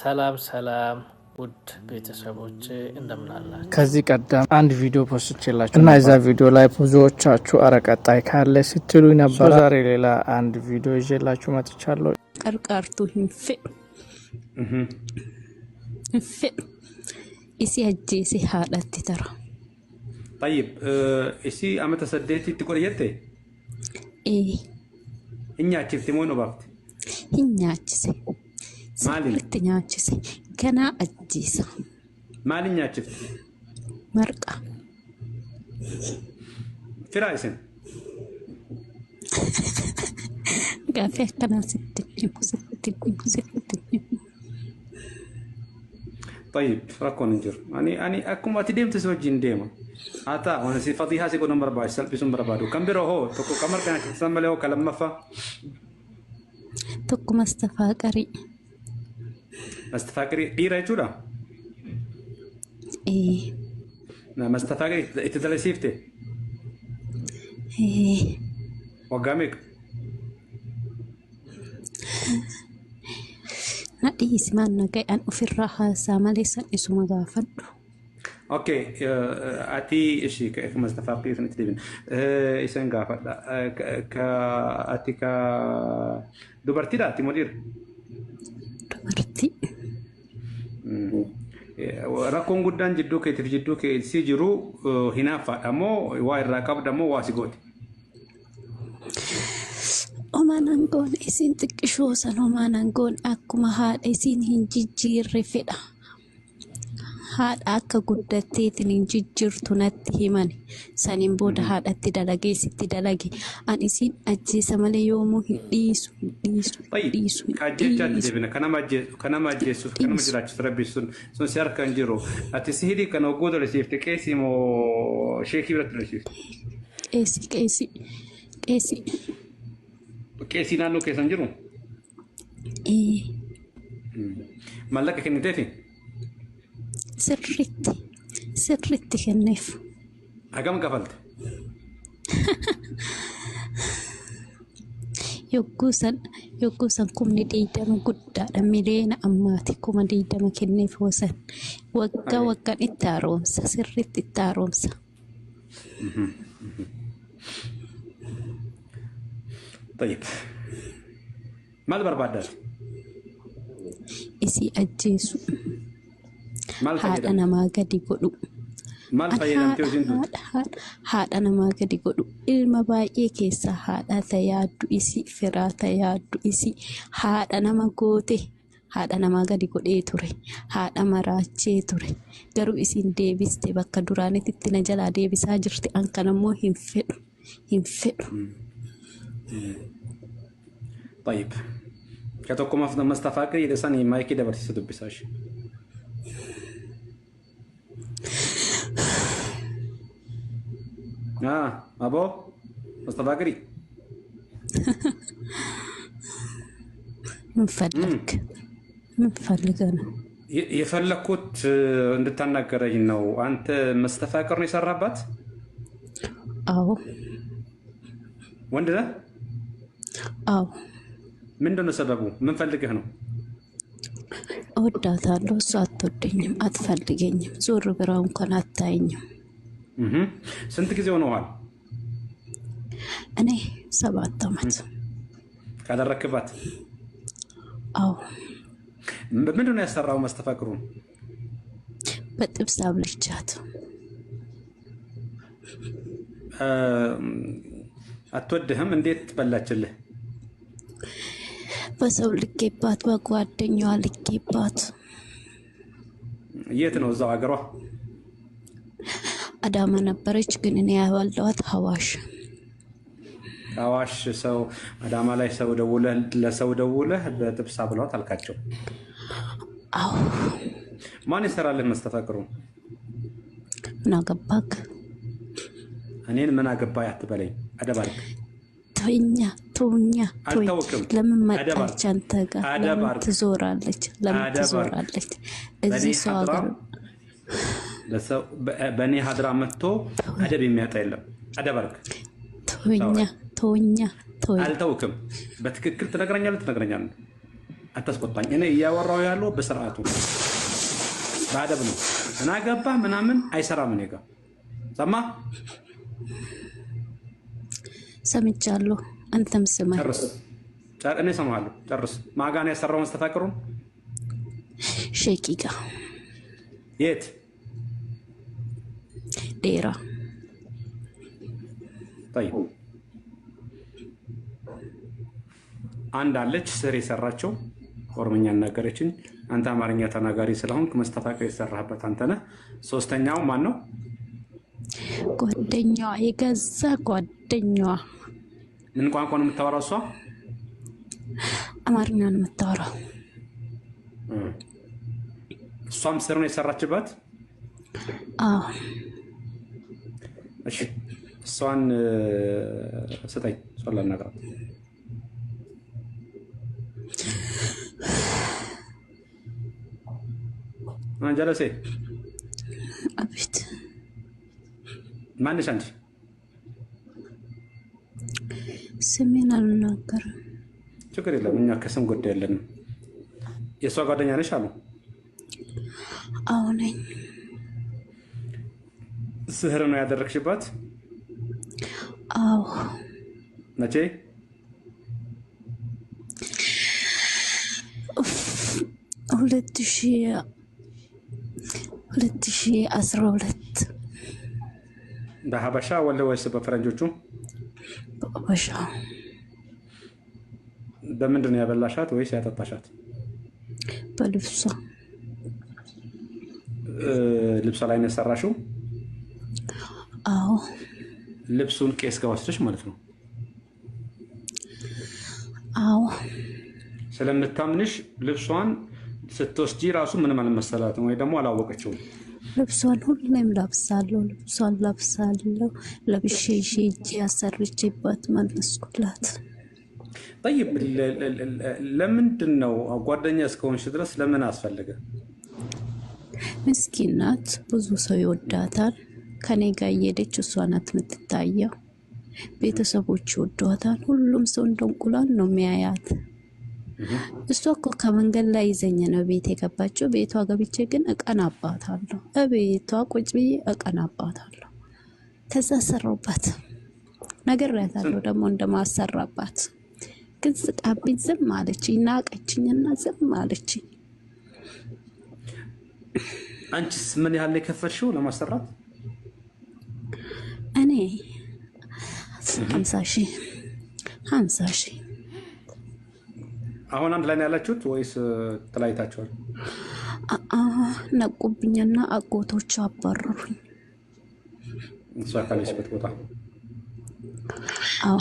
ሰላም ሰላም ውድ ቤተሰቦቼ እንደምን አላችሁ? ከዚህ ቀደም አንድ ቪዲዮ ፖስቼላችሁ እና እዛ ቪዲዮ ላይ ብዙዎቻችሁ አረ ቀጣይ ካለ ስትሉ ነበር። ዛሬ ሌላ አንድ ቪዲዮ ይዤላችሁ መጥቻለሁ። ቀርቃርቱ ህንፌ ኢሲ አጄሲ ሀዳት ተራ طيب إسي أما تصدقتي تقول يتي إني أشوف تمونو بابت إني أشوف مالي إني أشوف كنا أجيسا مالي إني أشوف مرقة في رأيسن قافي كنا ستة طيب ركون نجر أنا أكون أتديم تسوجين ديما أتا وانا سي فضيحة سيكون نمبر باش سلبي نمبر بادو كم بيرو هو تكو كمر كان تسمى له كلام مفا تكو مستفاقري مستفاقري قيرة يجولا نا مستفاقري اتدلي سيفتي وقامك نادي اسمان نجاي أن أفرها سامالي سنسو مغافد اوكي اتي شيء كمستفاقي في نتدين اسن غافد ك اتي ك دوبرتي داتي مدير دوبرتي راكون غدان جدو كي تفجدو كي سيجرو هنا فامو واي راكب دمو واسيغوت وما ننقون إسين تكشوسا وما ننقون أكو مهاد إسين هنجيجير رفدا هاد أكا قدتي تنجيجير تنتي هماني سانين بود هاد أتدالجي ستدالجي أن إسين أجي سمالي يومو ديسو طيب كاجي جات ديبنا كنا ما جيسو كنا ما جراج تربي سن سيار كانجيرو أتسهيدي كانوا قودوا لسيفتي كيسي مو شيكي بلا تلسيفتي كيسي كيسي نانو كيسان جيرو مالك كنتي سرتي كنيف أقام قفلت يوكوسن كومني ديدما غدا دميلينا أماتي كوما ديدما كنيف وسن وكا التارومس سرت التارومس طيب ما البربادات إسي أجيسو ما هذا أنا ما قد يقولوا ما الفايدة تيوزين هذا أنا ما قد يقولوا المبايع كيسا هذا تيادو إسي فرا تيادو إسي هذا أنا ما قوتي هذا أنا ما قد يقول توري هذا ما راجي توري قالوا إسين ديبس تبقى دوراني تتنجل ديبس هاجرتي أنك نمو هنفئ طيب كتوكو مستفاقري لساني ما يكيد برتي سدبساش أبو مستفاقري من فضلك أنا يفلكوت እንድታናገረኝ ነው አንተ መስተፋቅር ነው የሰራባት አዎ ወንድ ነህ አዎ ምንድነው ሰበቡ ምን ፈልገህ ነው እወዳታለሁ እሷ አትወደኝም አትፈልገኝም ዞር ብራው እንኳን አታየኝም ስንት ጊዜ ሆነዋል እኔ 7 አመት ካደረክባት አዎ ምንድነው ያሰራው መስተፋቅሩን በጥብስ አብልቻት አትወድህም እንዴት በላችልህ በሰው ልኬባት በጓደኛዋ ልኬባት የት ነው እዛው ሀገሯ አዳማ ነበረች ግን እኔ ያዋለዋት ሐዋሽ ሰው አዳማ ላይ ሰው ደውለህ ለሰው ደውለህ በጥብስ አብሏት አልካቸው አዎ ማን ይሰራልህ መስተፋቅሩ ምን አገባክ እኔን ምን አገባኝ አትበለኝ አደባልክ ተውኛ ለምን አደባር መጣች አንተ ጋር ለምን ትዞራለች እዚህ ሰው ሀገር ለሰው በእኔ ሀድራ መጥቶ አደብ የሚያጣ የለም አደባልክ ተውኛ አልተውክም በትክክል ትነግረኛለህ አታስቆጣኝ። እኔ እያወራው ያለው በስርዓቱ ባደብ ነው። እና ገባ ምናምን አይሰራም። እኔ ጋር ሰማ ሰምቻለሁ። አንተም ስማኝ። ጨርስ። እኔ ሰማለሁ። ጨርስ። ማጋን ያሰራው መስተፋቅሩን ሸቂቃ የት ዴራ طيب አንድ አለች ስር የሰራቸው ኦሮምኛ ነገረችኝ። አንተ አማርኛ ተናጋሪ ስለሆንክ መስተፋቅር የሰራህበት አንተ ነህ። ሶስተኛው ማን ነው? ጓደኛዋ፣ የገዛ ጓደኛዋ። ምን ቋንቋ ነው የምታወራው እሷ? አማርኛ ነው የምታወራው። እሷም ስር ነው የሰራችበት? አዎ። እሺ እሷን ስጠኝ። እሷን ላናግራት። ጀለሴ አቤት። ማንሽ አንቺ? ስሜን አልናገርም። ችግር የለም፣ እኛ ከስም ጉዳይ የለንም። የእሷ ጓደኛ ነሽ አሉ? አዎ ነኝ። ስህር ነው ያደረግሽባት? አዎ። መቼ? 2012 በሀበሻ ወይስ በፈረንጆቹ? በሀበሻ። በምንድን ነው ያበላሻት ወይስ ያጠጣሻት? በልብሷ። ልብሷ ላይ ነው የሰራሽው? አዎ። ልብሱን ቄስ ጋር ወስደሽ ማለት ነው? አዎ። ስለምታምንሽ ልብሷን ስትወስጂ ራሱ ምንም አልመሰላትም ወይ ደግሞ አላወቀችውም? ልብሷን ሁሌም ለብሳለሁ። ልብሷን ለብሳለሁ። ለብሼ ሄጄ አሰርቼባት መለስኩላት። ጠይብ ለምንድን ነው ጓደኛ እስከሆንሽ ድረስ ለምን አስፈለገ? ምስኪን ናት። ብዙ ሰው ይወዳታል። ከኔ ጋር እየሄደች እሷ ናት የምትታየው። ቤተሰቦች ይወዷታል። ሁሉም ሰው እንደ እንቁላል ነው የሚያያት። እሷ እኮ ከመንገድ ላይ ይዘኝ ነው ቤት የገባችው። ቤቷ ገብቼ ግን እቀናባታለሁ። እቤቷ ቁጭ ብዬ እቀናባታለሁ። ከዛ ሰራውባት ነግሬያታለሁ ደግሞ እንደማሰራባት። ግን ስቃብኝ ዝም አለችኝ። ናቀችኝና ዝም አለችኝ። አንቺስ ምን ያህል የከፈልሽው ለማሰራት? እኔ 50,000 50,000። አሁን አንድ ላይ ነው ያላችሁት ወይስ ተለያይታችኋል? ነቁብኝና አጎቶቹ አባረሩኝ። እሷ ካለችበት ቦታ? አዎ።